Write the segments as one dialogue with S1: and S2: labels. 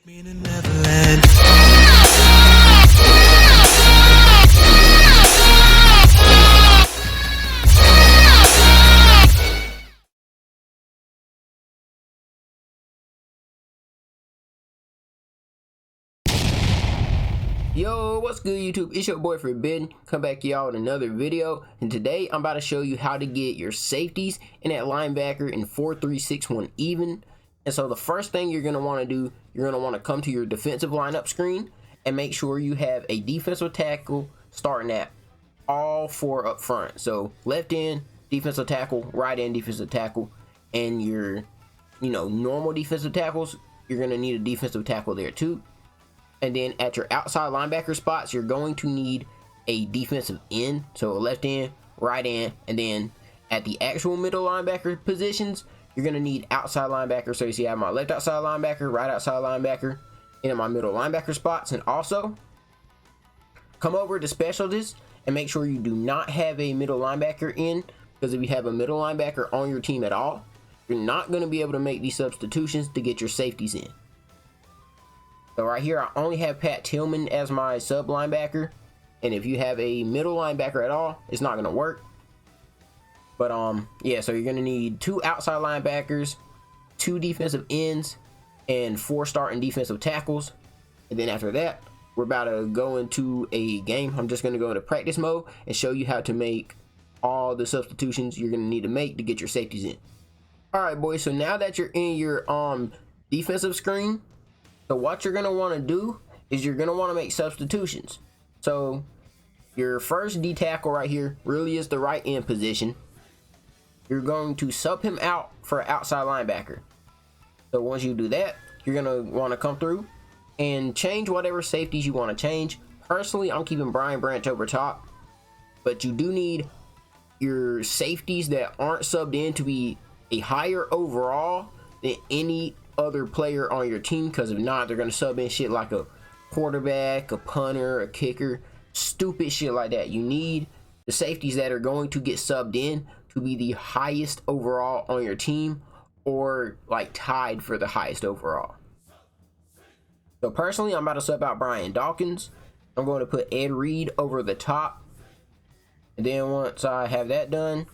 S1: Yo, what's good YouTube? It's your boy Forbidden. Come back y'all with another video, and today I'm about to show you how to get your safeties and that linebacker in 4-3-6-1 even. And so the first thing you're going to want to do, you're going to want to come to your defensive lineup screen and make sure you have a defensive tackle starting at all four up front. So left end defensive tackle, right end defensive tackle, and your normal defensive tackles, you're going to need a defensive tackle there too. And then at your outside linebacker spots, you're going to need a defensive end. So left end, right end, and then at the actual middle linebacker positions, you're going to need outside linebacker. So you see I have my left outside linebacker, right outside linebacker, and in my middle linebacker spots. And also, come over to specialties and make sure you do not have a middle linebacker in, because if you have a middle linebacker on your team at all, you're not going to be able to make these substitutions to get your safeties in. So right here, I only have Pat Tillman as my sub linebacker. And if you have a middle linebacker at all, it's not going to work. But yeah, so you're going to need 2 outside linebackers, 2 defensive ends, and 4 starting defensive tackles. And then after that, we're about to go into a game. I'm just going to go into practice mode and show you how to make all the substitutions you're going to need to make to get your safeties in. All right, boys. So now that you're in your defensive screen, so what you're going to want to do is you're going to want to make substitutions. So your first D tackle right here really is the right end position. You're going to sub him out for an outside linebacker. So once you do that, you're going to want to come through and change whatever safeties you want to change. Personally, I'm keeping Brian Branch over top, but you do need your safeties that aren't subbed in to be a higher overall than any other player on your team, because if not, they're going to sub in shit like a quarterback, a punter, a kicker, stupid shit like that. You need the safeties that are going to get subbed in to be the highest overall on your team, or like tied for the highest overall. So personally, I'm about to sub out Brian Dawkins. I'm going to put Ed Reed over the top, and then once I have that done,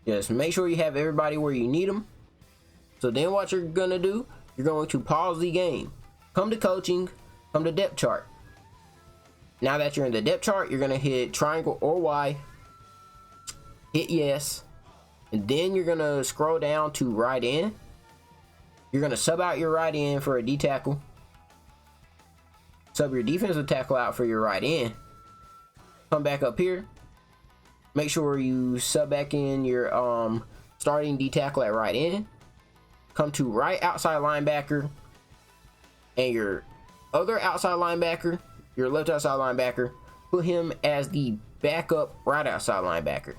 S1: just make sure you have everybody where you need them. So then what you're going to do, you're going to pause the game, come to coaching, come to depth chart. Now that you're in the depth chart, you're going to hit triangle or Y, hit yes, and then you're going to scroll down to right end. You're going to sub out your right end for a D tackle, sub your defensive tackle out for your right end, come back up here, make sure you sub back in your starting D tackle at right end. Come to right outside linebacker, and your other outside linebacker, your left outside linebacker, put him as the backup right outside linebacker.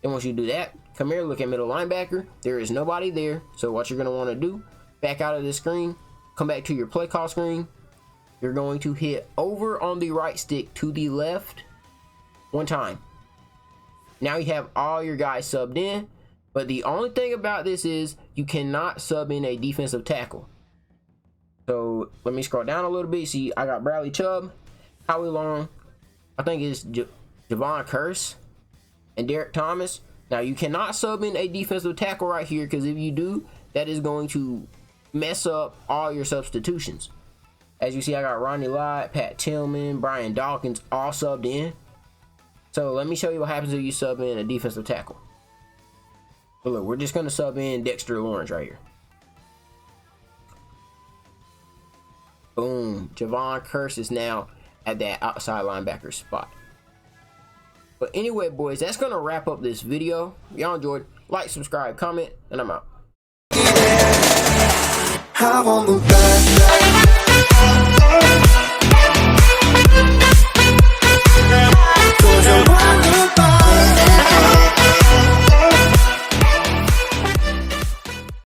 S1: And once you do that, come here, look at middle linebacker. There is nobody there. So what you're going to want to do, back out of this screen, come back to your play call screen. You're going to hit over on the right stick to the left one time. Now you have all your guys subbed in. But the only thing about this is you cannot sub in a defensive tackle. So let me scroll down a little bit. See, I got Bradley Chubb, Howie Long, I think it's Javon Curse, and Derek Thomas. Now you cannot sub in a defensive tackle right here, because if you do, that is going to mess up all your substitutions. As you see, I got Ronnie Lott, Pat Tillman, Brian Dawkins all subbed in. So let me show you what happens if you sub in a defensive tackle. So look, we're just going to sub in Dexter Lawrence right here. Boom. Javon Curse is now at that outside linebacker spot. But anyway, boys, that's going to wrap up this video. If y'all enjoyed, like, subscribe, comment, and I'm out.
S2: I'm on the back.